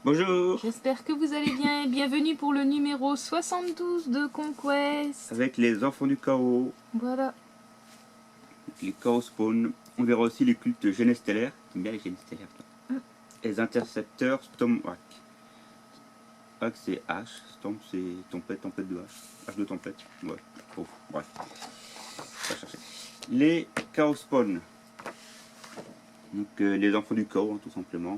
Bonjour. J'espère que vous allez bien et bienvenue pour le numéro 72 de Conquest. Avec les enfants du chaos, Voilà. les chaos spawn, on verra aussi les cultes généstellaires. T'aimes bien les généstellaires toi. Les intercepteurs Stormwrack. Hack c'est H, Storm c'est tempête, tempête de H. H de tempête. Ouais. Oh, bref. On va chercher. Les chaos spawn. Donc les enfants du chaos hein, tout simplement.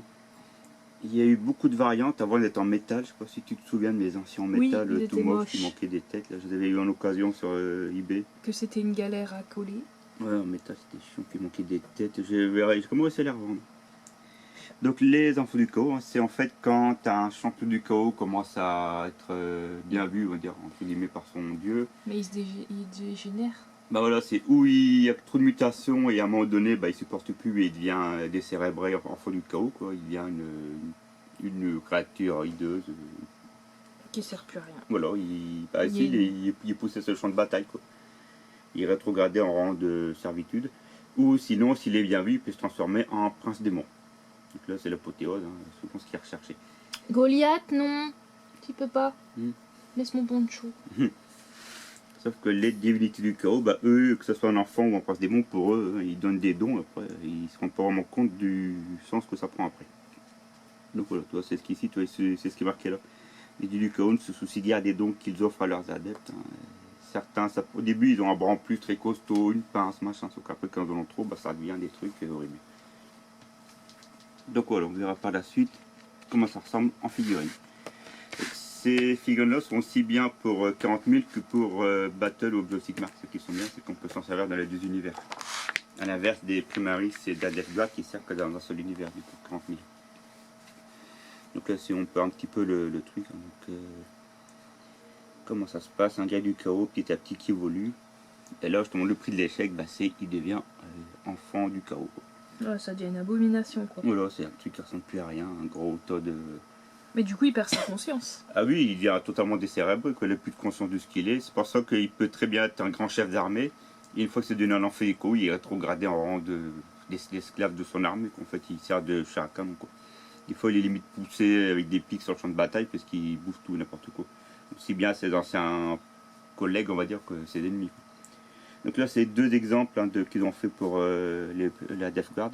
Il y a eu beaucoup de variantes avant d'être en métal. Je sais pas si tu te souviens de mes anciens en métal tout moche qui manquaient des têtes. Là, je les avais eu en occasion sur eBay. Que c'était une galère à coller. Ouais, en métal c'était chiant qu'il manquait des têtes. Je verrai comment essayer de les revendre. Donc les enfants du chaos, hein, c'est en fait quand un champion du chaos commence à être bien vu, on va dire entre guillemets par son dieu. Mais il dégénère. Bah voilà, c'est où il y a trop de mutations et à un moment donné, bah, il supporte plus et il devient décérébré enfant du chaos quoi. Il devient une créature hideuse. Qui sert plus à rien. Voilà, il est poussé sur le champ de bataille quoi. Il est rétrogradé en rang de servitude. Ou sinon, s'il est bien vu, il peut se transformer en prince démon. Donc là, c'est l'apothéose, hein, souvent ce qui est recherché. Goliath, non. Tu peux pas. Laisse mon poncho. Sauf que les divinités du chaos, bah, eux, que ce soit un enfant ou un prince démon, pour eux, ils donnent des dons après. Ils se rendent pas vraiment compte du sens que ça prend après. Donc voilà, toi, c'est ce qu'ici, c'est ce qui est marqué là. Les dieux du chaos ne se soucient guère des dons qu'ils offrent à leurs adeptes. Hein. Certains, au début, ils ont un bras en plus très costaud, une pince, machin, sauf qu'après, quand ils en ont trop, bah, ça devient des trucs horribles. Donc voilà, on verra par la suite comment ça ressemble en figurine. Ces figurines-là sont aussi bien pour 40 000 que pour Battle ou Sigmar. Ce qui sont bien, c'est qu'on peut s'en servir dans les deux univers. A l'inverse des Primaris et d'Adeptguard qui servent que dans un seul univers, du coup, 40 000. Donc là, si on peut un petit peu le truc. Hein, donc, comment ça se passe, un gars du chaos petit à petit qui évolue. Et là, justement, le prix de l'échec, bah, c'est qu'il devient enfant du chaos. Ouais, ça devient une abomination quoi. Voilà, c'est un truc qui ressemble plus à rien, un gros tas de... Mais du coup, il perd sa conscience. Ah oui, il devient totalement décérébré, il n'a plus de conscience de ce qu'il est. C'est pour ça qu'il peut très bien être un grand chef d'armée. Et une fois que c'est devenu un enfant du chaos, il est rétrogradé en rang d'esclave de son armée. En fait, il sert de chacun. Des fois, il est limite poussé avec des pics sur le champ de bataille parce qu'il bouffe tout n'importe quoi. Aussi bien ses anciens collègues, on va dire, que ses ennemis. Donc là, c'est deux exemples hein, qu'ils ont fait pour la Death Guard.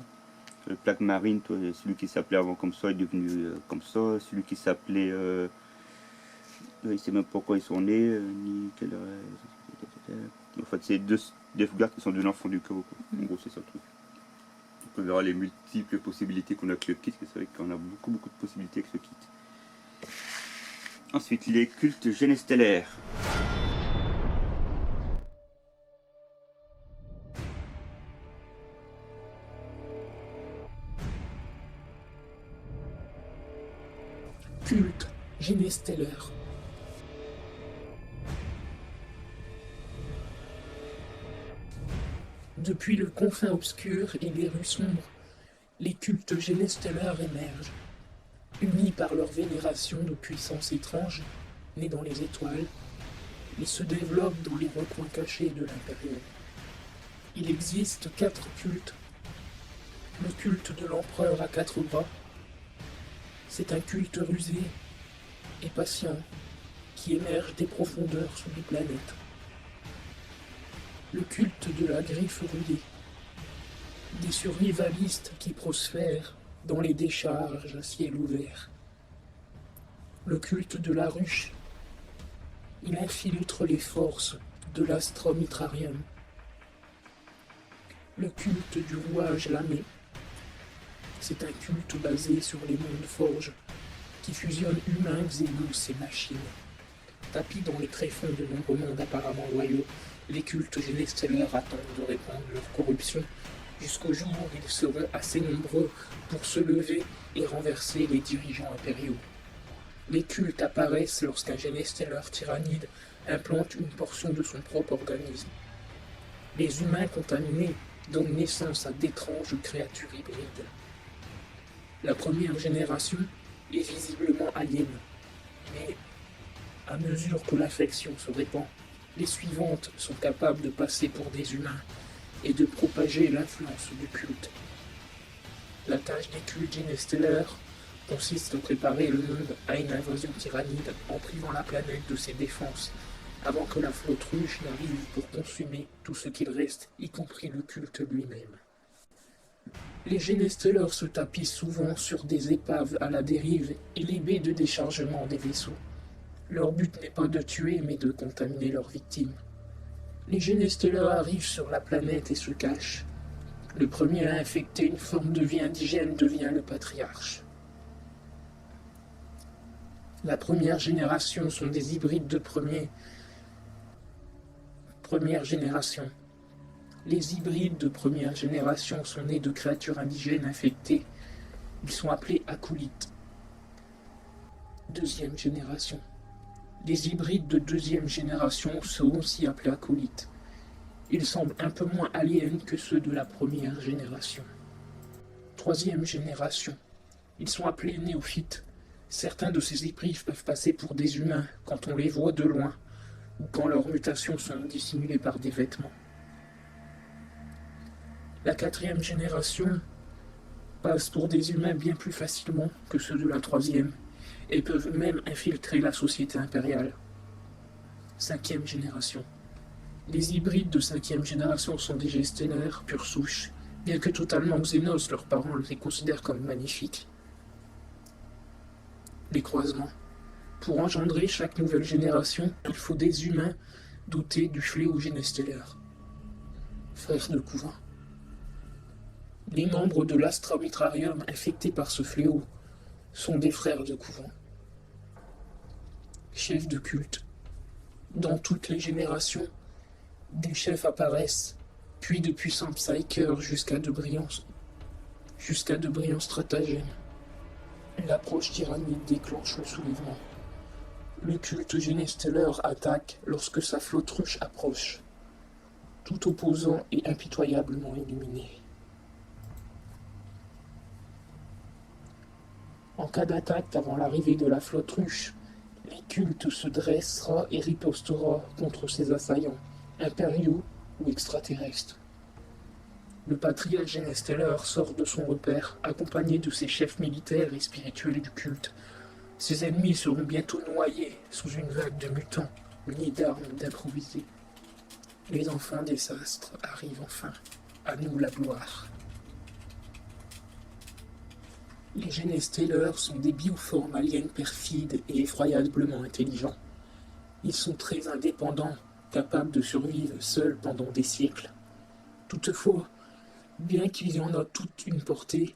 Le Plague Marine, celui qui s'appelait avant comme ça est devenu comme ça. Celui qui s'appelait... il ne sait même pas pourquoi ils sont nés, ni quelle... En fait, c'est deux Death Guard qui sont devenus enfants du chaos. En gros, c'est ça le truc. Donc on verra les multiples possibilités qu'on a avec le kit, parce que c'est vrai qu'on a beaucoup de possibilités avec ce kit. Ensuite, les cultes généstellaires. Culte généstellaire. Depuis le confin obscur et les rues sombres, les cultes généstellaires émergent, unis par leur vénération de puissances étranges, nées dans les étoiles, et se développent dans les recoins cachés de l'Impérium. Il existe 4 cultes. Le culte de l'empereur à 4 bras. C'est un culte rusé et patient qui émerge des profondeurs sous les planètes. Le culte de la griffe rouillée. Des survivalistes qui prospèrent dans les décharges à ciel ouvert. Le culte de la ruche. Il infiltre les forces de l'Astrum Mitrarium. Le culte du rouage lamé. C'est un culte basé sur les mondes forges qui fusionnent humains, xénos et machines. Tapis dans les tréfonds de nombreux mondes apparemment loyaux, les cultes généstellaires attendent de répandre leur corruption jusqu'au jour où ils seront assez nombreux pour se lever et renverser les dirigeants impériaux. Les cultes apparaissent lorsqu'un généstellaire tyrannide implante une portion de son propre organisme. Les humains contaminés donnent naissance à d'étranges créatures hybrides. La première génération est visiblement alien, mais à mesure que l'infection se répand, les suivantes sont capables de passer pour des humains et de propager l'influence du culte. La tâche des cultes généstellaires consiste à préparer le monde à une invasion tyrannide en privant la planète de ses défenses, avant que la flotte ruche n'arrive pour consumer tout ce qu'il reste, y compris le culte lui-même. Les Génestelleurs se tapissent souvent sur des épaves à la dérive et les baies de déchargement des vaisseaux. Leur but n'est pas de tuer, mais de contaminer leurs victimes. Les Génestelleurs arrivent sur la planète et se cachent. Le premier à infecter une forme de vie indigène devient le patriarche. La première génération sont des hybrides de première génération. Les hybrides de première génération sont nés de créatures indigènes infectées. Ils sont appelés acolytes. Deuxième génération. Les hybrides de deuxième génération sont aussi appelés acolytes. Ils semblent un peu moins aliens que ceux de la première génération. Troisième génération. Ils sont appelés néophytes. Certains de ces hybrides peuvent passer pour des humains quand on les voit de loin, ou quand leurs mutations sont dissimulées par des vêtements. La quatrième génération passe pour des humains bien plus facilement que ceux de la troisième, et peuvent même infiltrer la société impériale. Cinquième génération. Les hybrides de cinquième génération sont des Génestelleurs pure souche, bien que totalement xénos, leurs parents les considèrent comme magnifiques. Les croisements. Pour engendrer chaque nouvelle génération, il faut des humains dotés du fléau Génestelleur. Frères de couvent. Les membres de l'Astra Mitrarium infectés par ce fléau sont des frères de couvent. Chefs de culte. Dans toutes les générations, des chefs apparaissent, puis de puissants psychers jusqu'à de brillants stratagèmes. L'approche tyrannide déclenche le soulèvement. Le culte Génestelleur attaque lorsque sa flotte ruche approche, tout opposant est impitoyablement éliminé. En cas d'attaque avant l'arrivée de la flotte ruche, les cultes se dressera et ripostera contre ses assaillants, impériaux ou extraterrestres. Le patriarche Génestelleur sort de son repère, accompagné de ses chefs militaires et spirituels du culte. Ses ennemis seront bientôt noyés sous une vague de mutants, munis d'armes d'improvisés. Les enfants des astres arrivent enfin. À nous la gloire. Les Génestelleurs sont des bioformes aliens perfides et effroyablement intelligents. Ils sont très indépendants, capables de survivre seuls pendant des siècles. Toutefois, bien qu'ils en aient toute une portée,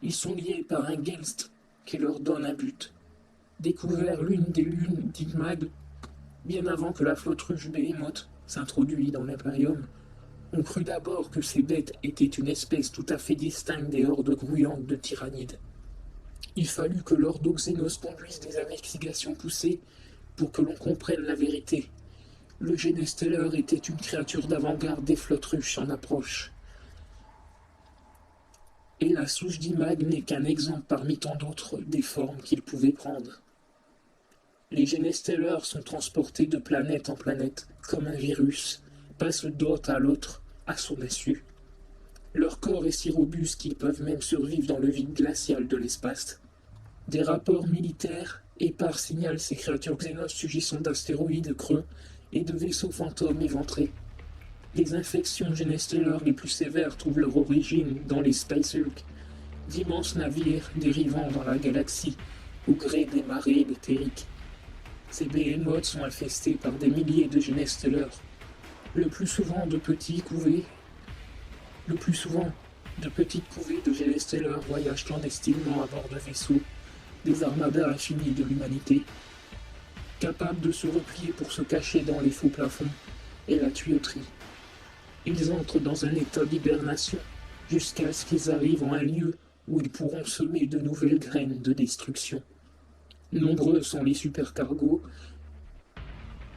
ils sont liés par un Gelst qui leur donne un but. Découvert l'une des lunes d'Igmag, bien avant que la flotte ruche Behemoth s'introduise dans l'Imperium, on crut d'abord que ces bêtes étaient une espèce tout à fait distincte des hordes grouillantes de tyrannides. Il fallut que l'ordre Xénos conduise des investigations poussées pour que l'on comprenne la vérité. Le Génestelleur était une créature d'avant-garde des flottes ruches en approche. Et la souche d'Imag n'est qu'un exemple parmi tant d'autres des formes qu'il pouvait prendre. Les Génestelleurs sont transportés de planète en planète, comme un virus, passent d'hôte à l'autre, à son insu. Leur corps est si robuste qu'ils peuvent même survivre dans le vide glacial de l'espace. Des rapports militaires épars signalent ces créatures xénos surgissant d'astéroïdes creux et de vaisseaux fantômes éventrés. Les infections Génestelleurs les plus sévères trouvent leur origine dans les Space Hulk, d'immenses navires dérivant dans la galaxie au gré des marées éthériques. Ces Behemoths sont infestés par des milliers de Génestelleurs, le plus souvent de petites couvées de Génestelleurs voyagent clandestinement à bord de vaisseaux, des armadas infinies de l'humanité, capables de se replier pour se cacher dans les faux plafonds et la tuyauterie. Ils entrent dans un état d'hibernation jusqu'à ce qu'ils arrivent en un lieu où ils pourront semer de nouvelles graines de destruction. Nombreux sont les supercargos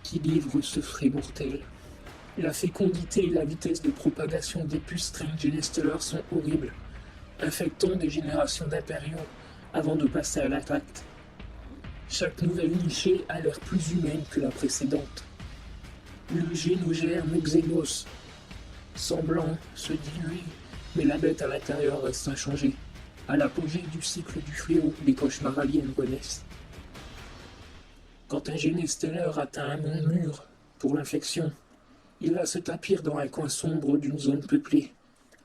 qui livrent ce frais mortel. La fécondité et la vitesse de propagation des puces Strange Génestelleurs sont horribles, infectant des générations d'impériaux avant de passer à l'attaque. Chaque nouvelle nichée a l'air plus humaine que la précédente. Le génogerme Xénos semblant se diluer, mais la bête à l'intérieur reste inchangée. À l'apogée du cycle du fléau, les cauchemars aliens renaissent. Quand un Genesteller atteint un monde mûr pour l'infection, il va se tapir dans un coin sombre d'une zone peuplée,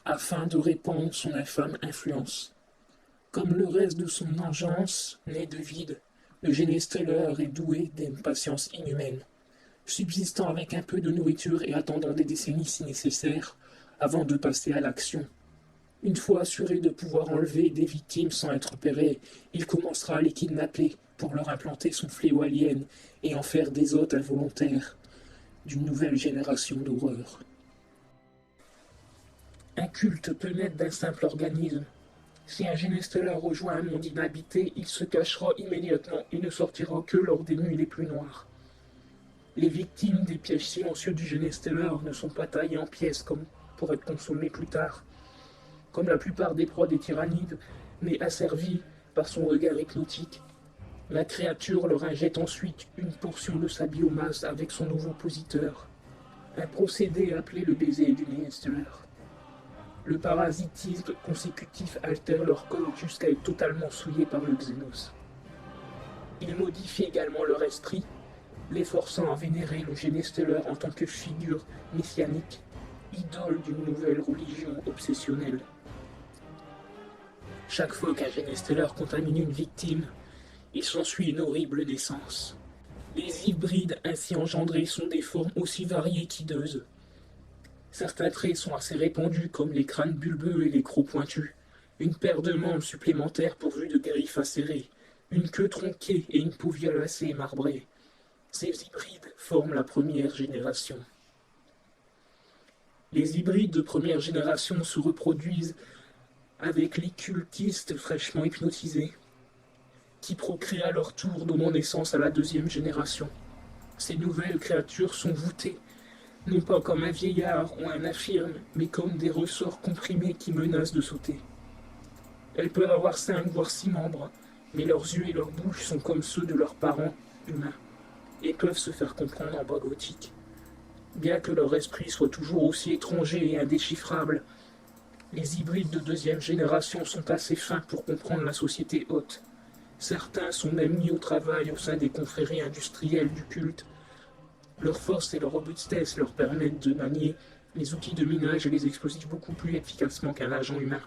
afin de répandre son infâme influence. Comme le reste de son engeance, né de vide, le Genesteller est doué d'une patience inhumaine, subsistant avec un peu de nourriture et attendant des décennies si nécessaire, avant de passer à l'action. Une fois assuré de pouvoir enlever des victimes sans être repéré, il commencera à les kidnapper pour leur implanter son fléau alien et en faire des hôtes involontaires d'une nouvelle génération d'horreurs. Un culte peut naître d'un simple organisme. Si un Genesteller rejoint un monde inhabité, il se cachera immédiatement et ne sortira que lors des nuits les plus noires. Les victimes des pièges silencieux du Genesteller ne sont pas taillées en pièces comme pour être consommées plus tard. Comme la plupart des proies des tyrannides, mais asservies par son regard hypnotique, la créature leur injecte ensuite une portion de sa biomasse avec son nouveau positeur, un procédé appelé le baiser du Genesteller. Le parasitisme consécutif altère leur corps jusqu'à être totalement souillé par le Xenos. Il modifie également leur esprit, les forçant à vénérer le Genesteller en tant que figure messianique, idole d'une nouvelle religion obsessionnelle. Chaque fois qu'un Genesteller contamine une victime, il s'ensuit une horrible naissance. Les hybrides ainsi engendrés sont des formes aussi variées qu'hideuses. Certains traits sont assez répandus comme les crânes bulbeux et les crocs pointus, une paire de membres supplémentaires pourvus de griffes acérées, une queue tronquée et une peau violacée et marbrée. Ces hybrides forment la première génération. Les hybrides de première génération se reproduisent avec les cultistes fraîchement hypnotisés, qui procréent à leur tour, donnant naissance à la deuxième génération. Ces nouvelles créatures sont voûtées, non pas comme un vieillard ou un infirme, mais comme des ressorts comprimés qui menacent de sauter. Elles peuvent avoir 5 voire 6 membres, mais leurs yeux et leurs bouches sont comme ceux de leurs parents humains, et peuvent se faire comprendre en bas gothique. Bien que leur esprit soit toujours aussi étranger et indéchiffrable, les hybrides de deuxième génération sont assez fins pour comprendre la société haute. Certains sont même mis au travail au sein des confréries industrielles du culte. Leur force et leur robustesse leur permettent de manier les outils de minage et les explosifs beaucoup plus efficacement qu'un agent humain.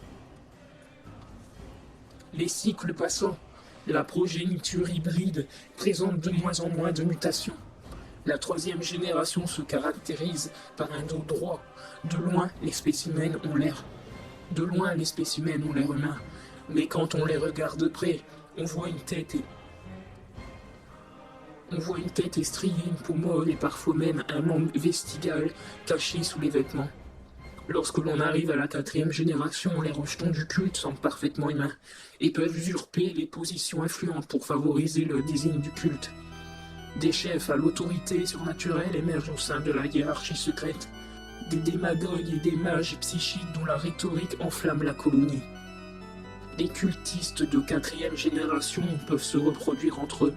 Les cycles passant, la progéniture hybride présente de moins en moins de mutations. La troisième génération se caractérise par un dos droit. De loin, les spécimens ont l'air humain, mais quand on les regarde de près, on voit une tête éstriée, une peau molle et parfois même un membre vestigial caché sous les vêtements. Lorsque l'on arrive à la 4e génération, les rejetons du culte semblent parfaitement humains et peuvent usurper les positions influentes pour favoriser le désigne du culte. Des chefs à l'autorité surnaturelle émergent au sein de la hiérarchie secrète, des démagogues et des mages psychiques dont la rhétorique enflamme la colonie. Les cultistes de 4e génération peuvent se reproduire entre eux.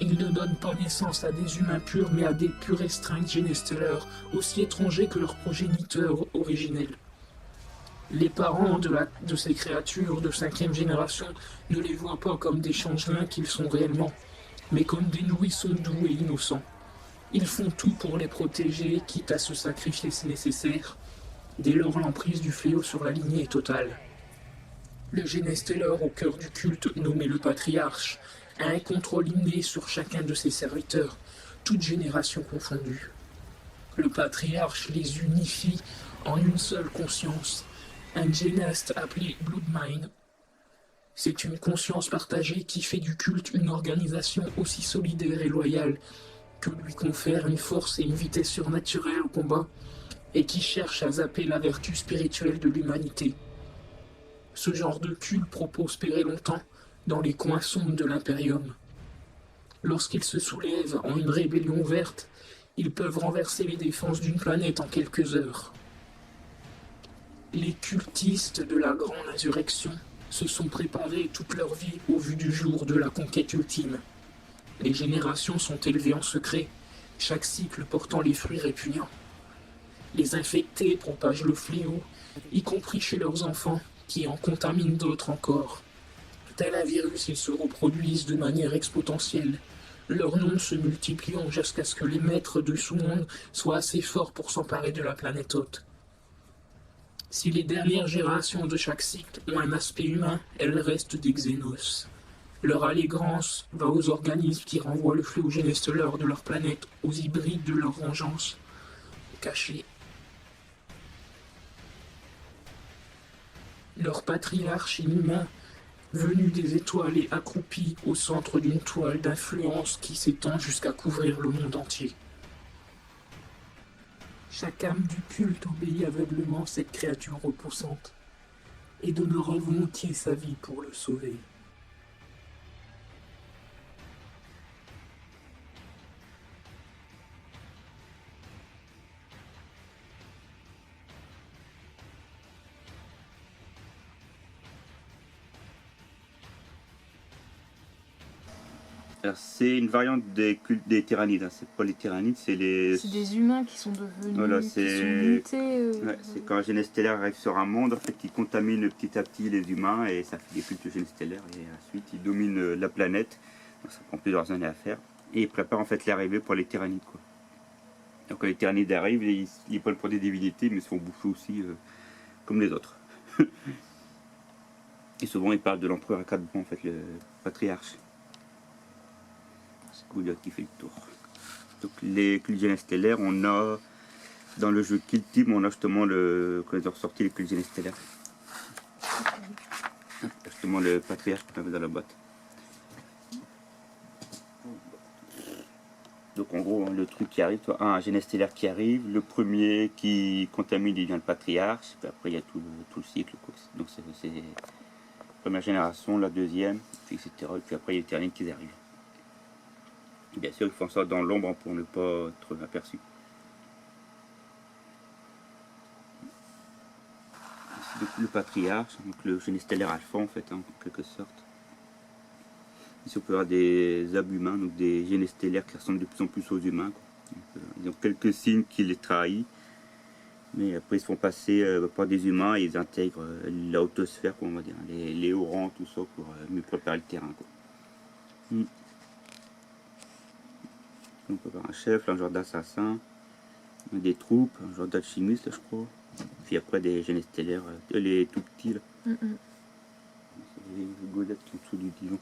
Ils ne donnent pas naissance à des humains purs, mais à des purs restreints Genesteller, aussi étrangers que leurs progéniteurs originels. Les parents de ces créatures de 5e génération ne les voient pas comme des changelins qu'ils sont réellement, mais comme des nourrissons doux et innocents. Ils font tout pour les protéger, quitte à se sacrifier si nécessaire. Dès lors, l'emprise du fléau sur la lignée est totale. Le Genesteller au cœur du culte, nommé le Patriarche, a un contrôle inné sur chacun de ses serviteurs, toutes générations confondues. Le Patriarche les unifie en une seule conscience, un Genest appelé Bloodmind. C'est une conscience partagée qui fait du culte une organisation aussi solidaire et loyale, que lui confère une force et une vitesse surnaturelle au combat, et qui cherche à zapper la vertu spirituelle de l'humanité. Ce genre de culte propose prospérer longtemps dans les coins sombres de l'Imperium. Lorsqu'ils se soulèvent en une rébellion verte, ils peuvent renverser les défenses d'une planète en quelques heures. Les cultistes de la Grande Insurrection se sont préparés toute leur vie au vu du jour de la conquête ultime. Les générations sont élevées en secret, chaque cycle portant les fruits répugnants. Les infectés propagent le fléau, y compris chez leurs enfants, qui en contaminent d'autres encore. Tel un virus, ils se reproduisent de manière exponentielle, leurs noms se multipliant jusqu'à ce que les maîtres du sous-monde soient assez forts pour s'emparer de la planète hôte. Si les dernières générations de chaque cycle ont un aspect humain, elles restent des xénos. Leur allégance va aux organismes qui renvoient le flux génestellaire de leur planète, aux hybrides de leur vengeance, cachés. Leur patriarche inhumain, venu des étoiles et accroupi au centre d'une toile d'influence qui s'étend jusqu'à couvrir le monde entier. Chaque âme du culte obéit aveuglement cette créature repoussante et donnera volontiers sa vie pour le sauver. Alors, c'est une variante des cultes des tyrannides, hein. C'est pas les tyrannides, c'est les... C'est des humains qui sont devenus, Voilà, qui sont c'est mutés. Ouais, c'est quand un génestellaire arrive sur un monde, en fait, il contamine petit à petit les humains et ça fait des cultes génestellaires et ensuite il domine la planète. Donc, ça prend plusieurs années à faire et il prépare en fait l'arrivée pour les tyrannides, quoi. Donc quand les tyrannides arrivent, ils prennent pour des divinités mais ils se font bouffer aussi comme les autres. Et souvent ils parlent de l'empereur à quatre bras, en fait, le patriarche. C'est Goliath qui fait le tour. Donc les cultes génestellaires, on a dans le jeu Kill Team, on a justement quand ils ont ressorti les cultes génestellaires. Justement le patriarche qu'on avait dans la boîte. Donc en gros, le truc qui arrive, toi, un génestellaire qui arrive, le premier qui contamine, il devient le patriarche, puis après il y a tout le cycle, quoi. Donc c'est la première génération, la deuxième, etc. Et puis après il y a les tyrannides qui arrivent. Bien sûr, ils font ça dans l'ombre pour ne pas être aperçus. Ici, donc, le patriarche, donc le génestellaire alpha en fait, hein, en quelque sorte. Ici on peut avoir des abhumains, donc des génestellaires qui ressemblent de plus en plus aux humains, quoi. Donc, ils ont quelques signes qui les trahissent, mais après ils se font passer par des humains et ils intègrent la hautosphère, on va dire, les hauts rangs, tout ça pour mieux préparer le terrain, quoi. On peut avoir un chef, un genre d'assassin, des troupes, un genre d'alchimiste, je crois. Puis après des génestellaires, les tout petits là. C'est les golettes qui sont en dessous du divan.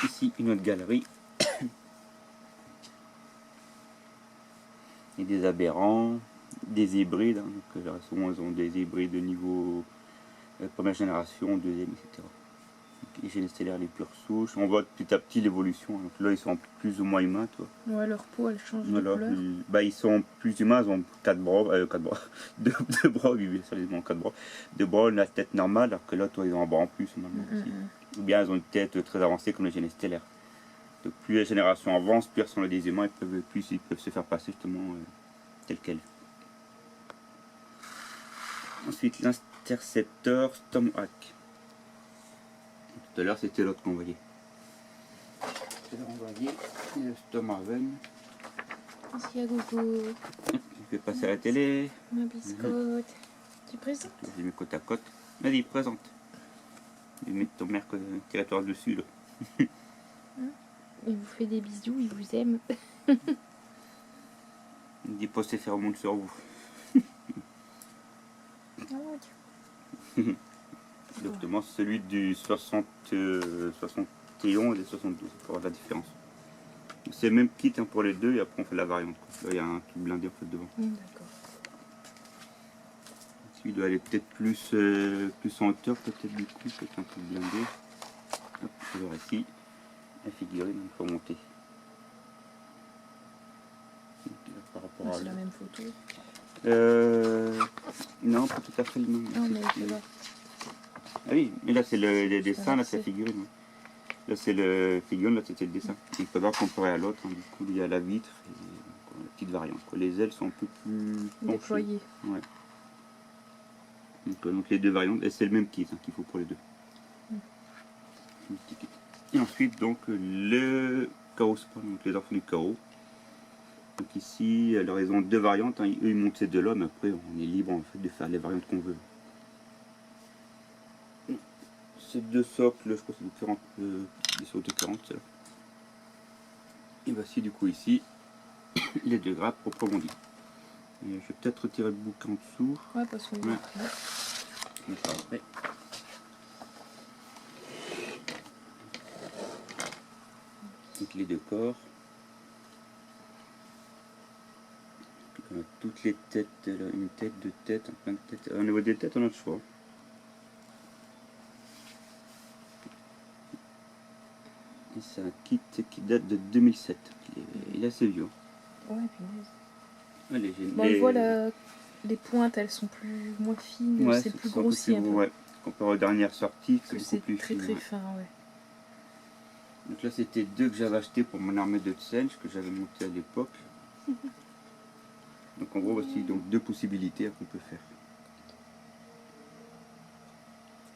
Ici une autre galerie. Et des aberrants, des hybrides. Hein. Donc, là, souvent ils ont des hybrides de niveau première génération, deuxième, etc. Donc, les génestellaires les pures souches. On voit petit à petit l'évolution. Donc là ils sont plus ou moins humains, toi. Ouais, leur peau elle change de Voilà, couleur. ils sont plus humains, ils ont 4 bras, deux bras, oui, bien sûr, ils ont 4 bras. 2 bras, la tête normale, alors que là, toi, ils ont un bras en plus, normalement, aussi. Ou bien ils ont une tête très avancée comme les génestellaires. Donc plus les générations avancent, plus elles sont là des humains, ils peuvent se faire passer justement tel quel. Ensuite, l'intercepteur Stormhawk. Tout à l'heure, c'était l'autre qu'on voyait. On voyait le Stormhaven. Merci à Gogo. Je vais passer à la télé. Ma biscotte. Tu présentes? Je les mets côte à côte. Vas-y, présente. Je vais mettre ton mère territoire dessus, là. Il vous fait des bisous, il vous aime. Il dit pas ses phéromones sur vous. Exactement, celui du 71 et 72, pour voir la différence. C'est le même kit hein, pour les deux, et après on fait la variante. Là, il y a un truc blindé en fait devant. D'accord. Celui doit aller peut-être plus en hauteur, peut-être du coup, peut-être un peu blindé. Hop, on va voir ici. La figurine, il faut monter. Par rapport à C'est la même photo. non, pas tout à fait le même. Non, mais c'est là. Ah oui, mais là c'est le dessin, là c'est c'est- la figurine. Là c'est le figurine, là c'était le dessin. Il faut voir comparé à l'autre, hein. Du coup il y a la vitre et la petite variante, quoi. Les ailes sont un peu plus penchées. Déployé. Ouais. Donc les deux variantes, et c'est le même kit hein, qu'il faut pour les deux. Un petit kit. Et ensuite donc le chaos spawn, donc les enfants du chaos. Donc ici, alors ils ont deux variantes, hein. Eux ils montent ces deux-là, mais après on est libre en fait de faire les variantes qu'on veut. Ces deux socles, je crois que c'est de 40, ils sont de 40 ceux-là. Et voici du coup ici les deux grappes proprement dit. Et je vais peut-être retirer le bouquin en dessous. Ouais, parce qu'on voit Ouais. après. Comme ça, après. Donc les deux corps. On a toutes les têtes, là, une tête, deux têtes, plein de têtes. Au niveau des têtes, on a le choix. Et c'est un kit qui date de 2007. Il est assez vieux. Ouais, punaise. Allez, Bon, on voit les pointes, elles sont moins fines, ouais, c'est plus un peu grossi un peu. ouais. Comparé aux dernières sorties, Parce que c'est beaucoup c'est plus très fin, ouais. fin, ouais. Donc là, c'était deux que j'avais acheté pour mon armée de Tsench que j'avais monté à l'époque. Donc en gros, voici donc deux possibilités qu'on peut faire.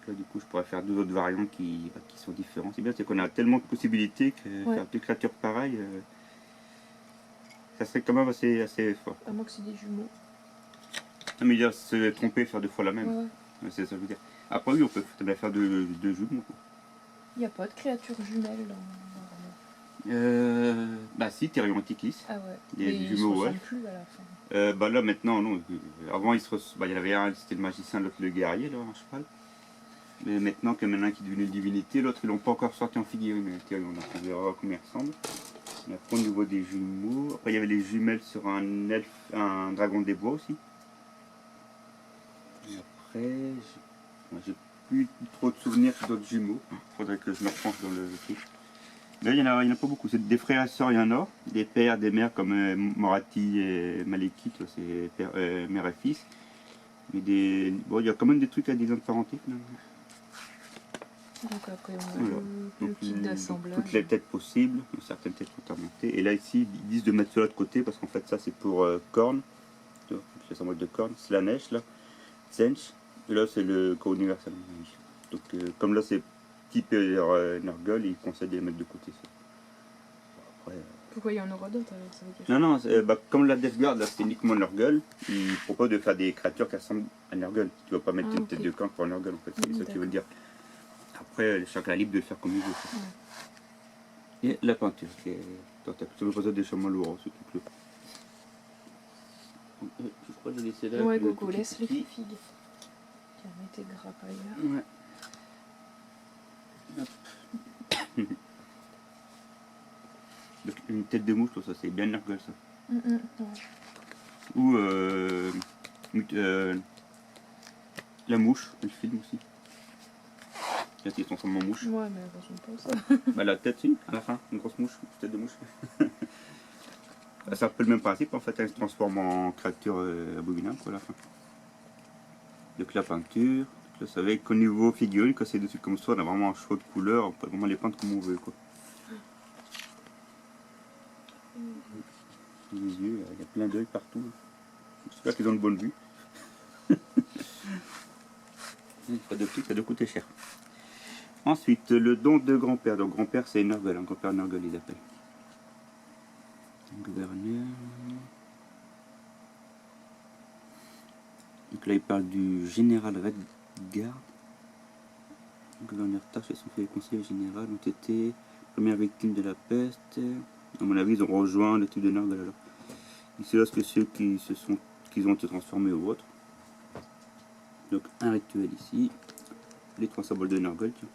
Là, du coup, je pourrais faire deux autres variantes qui sont différentes. C'est bien, c'est qu'on a tellement de possibilités que Ouais. faire deux créatures pareilles, ça serait quand même assez fort. À moins que c'est des jumeaux. Non, mais dire, se tromper, faire deux fois la même. Ouais. Ouais, c'est ça que je veux dire. Après, oui, on peut très bien faire deux jumeaux. Il n'y a pas de créatures jumelles dans Bah si, Therion Antiquis. Ah ouais. Il y a Mais des ils jumeaux, se ouais. ressemblent plus à la fin. Bah là maintenant non. Avant il y en avait un, c'était le magicien, l'autre le guerrier, là, un cheval. Mais maintenant qu'il y en a un qui est devenu une divinité, l'autre ils l'ont pas encore sorti en figurine, mais on verra comment il ressemble. Et après au niveau des jumeaux, après il y avait les jumelles sur un elfe, un dragon des bois aussi. Et après, j'ai plus trop de souvenirs d'autres jumeaux. Faudrait que je me repenche dans le truc. Là, il y en a pas beaucoup. C'est des frères et sœurs, il y en a. Des pères, des mères comme Morati et Malekith, c'est mère et fils. Mais bon, il y a quand même des trucs à des de parenté finalement. Donc après, on a Voilà. le kit d'assemblage. Toutes les têtes possibles, certaines têtes sont à monter. Et là, ici, ils disent de mettre cela de côté parce qu'en fait, ça c'est pour Korn. Les symboles de Korn, Slanesh, là. Tsench. Et là, c'est le corps universel. Donc, comme là, c'est typé Nurgle, ils conseillent de les mettre de côté. Ça. Après, Pourquoi il y en aura d'autres alors ça veut dire... non, non, comme la Death Guard, là c'est uniquement Nurgle, ils proposent de faire des créatures qui ressemblent à Nurgle. Tu vas pas mettre une tête de camp pour Nurgle en fait, c'est ça qui veut dire. Après, chacun est libre de le faire comme il veut. Et la peinture, qui est. Attends, tu veux pas des chamois lourds, ce truc-là. Je crois que j'ai laissé là. Ouais, Gogo, laisse les figues. Tiens, mets tes grappes ailleurs. Ouais. Hop. Donc, une tête de mouche, ça c'est bien Nurgle ça. Ouais. Ou la mouche, le film aussi. Là, ils sont en mouche. Ouais, mais elles ressemblent pas ça. Bah, la tête, si, à la fin, une grosse mouche, une tête de mouche. C'est un peu le même principe, en fait, elle se transforme en créature abominable, quoi, à la fin. Donc, la peinture, là, vous savez qu'au niveau figurine, quand c'est dessus comme ça, on a vraiment un choix de couleurs, on peut vraiment les peindre comme on veut, quoi. Les yeux, il y a plein d'œils partout. J'espère qu'ils ont une bonne vue. Pas de prix, ça doit coûter cher. Ensuite, le don de grand-père. Donc grand-père c'est Nurgle, un grand-père Nurgle ils appellent. Gouverneur. Donc là il parle du général Redguard. Gouverneur Tarch et son fait conseiller général ont été premières victimes de la peste. À mon avis ils ont rejoint le type de Nurgle alors. Ici là c'est ceux qui ont été transformés ou autres. Donc un rituel ici. Les trois symboles de Nurgle, tiens.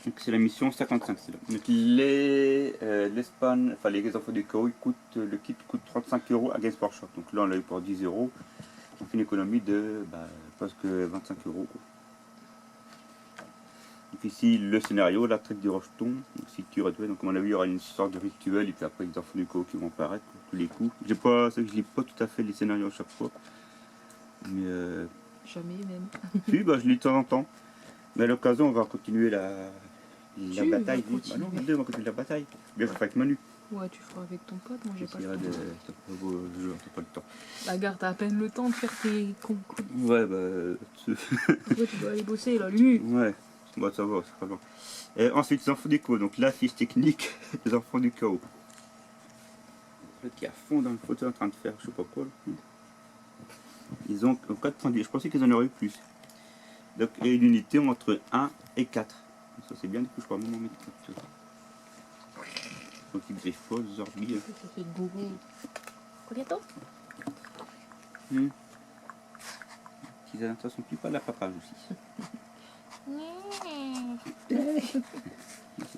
Donc c'est la mission 55, c'est là. Donc l'Espagne, enfin les enfants du chaos, le kit coûte 35 € à Games Workshop. Donc là on l'a eu pour 10 €. On fait une économie de presque 25 €. Quoi. Donc ici le scénario, la traite du rejeton, donc cycle rituel. Donc comme on a vu il y aura une sorte de rituel et puis après les enfants du chaos qui vont apparaître quoi, tous les coups. Je lis pas tout à fait les scénarios à chaque fois. Mais Jamais même. si, je lis de temps en temps. Mais à l'occasion on va continuer la bataille. Vas continuer. Non, on va continuer la bataille. Bien sûr avec Manu. Ouais, tu feras avec ton pote, moi j'ai pas le temps. T'as pas le temps. La garde, t'as à peine le temps de faire tes concours. Ouais, Pourquoi tu dois aller bosser là, lui? ouais. Bon, ça va, c'est pas loin. Et ensuite, les enfants du chaos. Donc, la fiche technique des enfants du chaos. Le qui est à fond dans le fauteuil en train de faire, je sais pas quoi. Là. Ils ont 4.10. Je pensais qu'ils en auraient eu plus. Donc, et une unité entre 1 et 4. Ça, c'est bien, du coup, je crois même en mettre 4. Donc, ils griffent, Zorbi. Ça fait gourou. Goliath. Ils attention plus pas la papa aussi.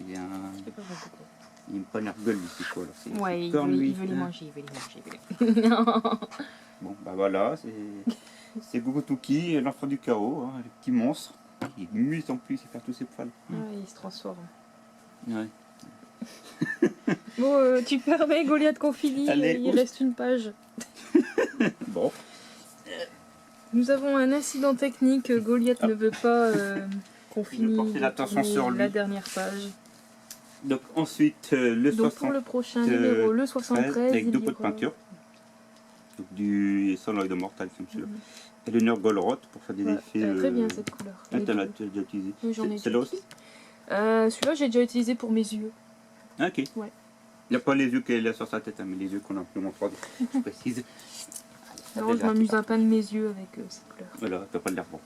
Il y a un... Il aime pas Nergal, lui, c'est quoi alors? Ouais, il veut les manger, il veut les manger. Bon, bah voilà, c'est Gogotuki, l'enfant du chaos, hein, le petit monstre. Il mute en plus, il perd tous ses poils. Ouais, il se transforme. Ouais. Bon, tu permets, Goliath qu'on finisse, Allez, il reste une page. Bon. Nous avons un incident technique, Goliath ne veut pas qu'on Je vais porter finisse l'attention sur lui. la dernière page. Donc ensuite, le Donc 60, pour le prochain numéro, le 73, avec il deux y pots de aura- peinture. Donc du Sunlight de Mortal, comme celui-là. Et le Nurgolroth pour faire des Ouais, effets. très bien cette couleur. Ah, Les tu l'as deux. déjà utilisé. Oui, j'en ai C'est là déjà aussi. Celui-là, j'ai déjà utilisé pour mes yeux. Ah, ok. Ouais. Il n'y a pas les yeux qu'elle a sur sa tête, hein, mais les yeux qu'on a plus en 3D. Je précise. Non, je m'amuse à peindre mes yeux avec cette couleur. Voilà, tu n'as pas l'air bon.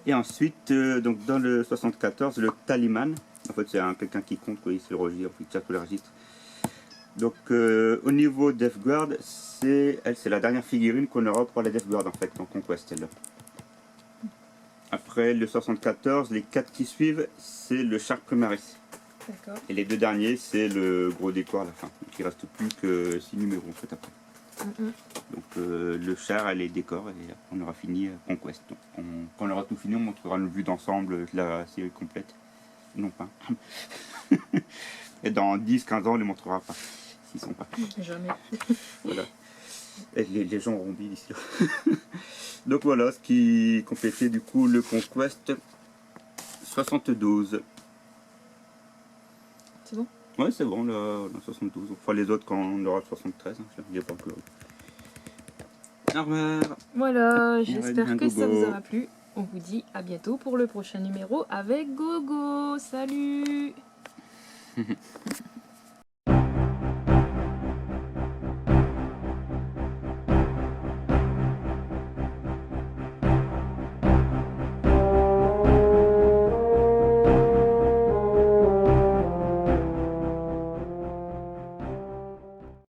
Et ensuite, donc dans le 74, le Taliman. En fait, c'est quelqu'un qui compte, quoi, il se le registre, il tire tous les registres. Donc, au niveau Death Guard, c'est la dernière figurine qu'on aura pour la Death Guard, en fait, en Conquest, celle-là. Après le 74, les 4 qui suivent, c'est le Char Primaris. D'accord. Et les 2 derniers, c'est le gros décor à la fin. Donc, il reste plus que 6 numéros, en fait, après. Donc le char et les décors et on aura fini Conquest. Donc, quand on aura tout fini, on montrera une vue d'ensemble de la série complète. Non pas. Et dans 10-15 ans, on ne les montrera pas. S'ils sont pas. Jamais. Voilà. Et les gens auront oublié d'ici là. Donc voilà ce qui complétait du coup le Conquest 72. C'est bon? Ouais, c'est bon, là, on a 72. Enfin, les autres quand on aura 73. Hein, je ne dis pas que. Au revoir. Voilà, j'espère bien, que ça Gogo. vous aura plu. On vous dit à bientôt pour le prochain numéro avec Gogo. Salut!